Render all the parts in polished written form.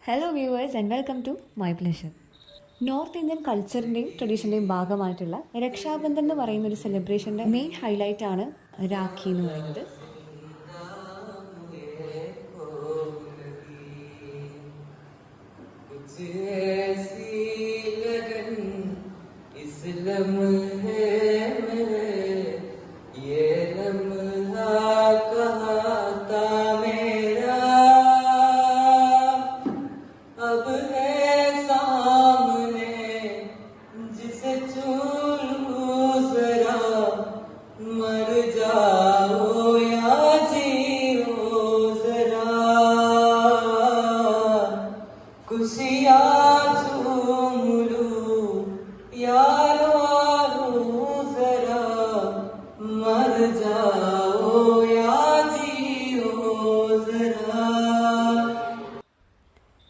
Hello viewers and welcome to my pleasure. North Indian കൾച്ചറിൻ്റെയും ട്രഡീഷൻ്റെയും ഭാഗമായിട്ടുള്ള രക്ഷാബന്ധൻ എന്ന് പറയുന്ന ഒരു സെലിബ്രേഷൻ്റെ മെയിൻ ഹൈലൈറ്റ് ആണ് രാഖി എന്ന് പറയുന്നത്.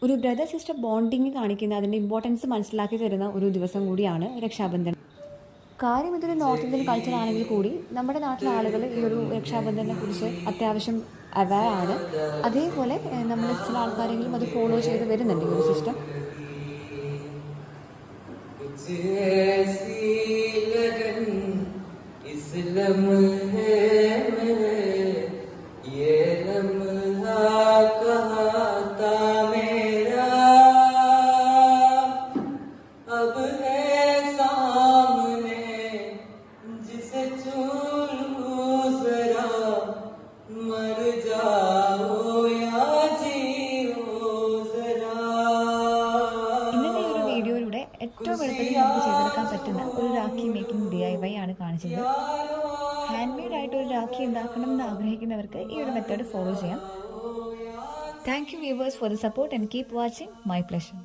ഒരു ബ്രദർ സിസ്റ്റർ ബോണ്ടിങ് കാണിക്കുന്ന അതിൻ്റെ ഇമ്പോർട്ടൻസ് മനസ്സിലാക്കി തരുന്ന ഒരു ദിവസം കൂടിയാണ് രക്ഷാബന്ധൻ. കാര്യം ഇതൊരു നോർത്ത് ഇന്ത്യൻ കൾച്ചർ ആണെങ്കിൽ കൂടി നമ്മുടെ നാട്ടിലെ ആളുകൾ ഈ ഒരു രക്ഷാബന്ധനെ കുറിച്ച് അത്യാവശ്യം അവെയർ ആണ്. അതേപോലെ നമ്മൾ ചില ആൾക്കാരെങ്കിലും അത് ഫോളോ ചെയ്ത് വരുന്നുണ്ട് ഈ ഒരു സിസ്റ്റം. ഏറ്റവും എളുപ്പത്തിൽ നമുക്ക് ചെയ്തെടുക്കാൻ പറ്റുന്ന ഒരു രാഖി മേക്കിംഗ് DIY ആണ് കാണിച്ചത്. ഹാൻഡ് മെയ്ഡ് ആയിട്ട് ഒരു രാഖി ഉണ്ടാക്കണം എന്ന് ആഗ്രഹിക്കുന്നവർക്ക് ഈ ഒരു മെത്തേഡ് ഫോളോ ചെയ്യാം. Thank you viewers for the support and keep watching my pleasure.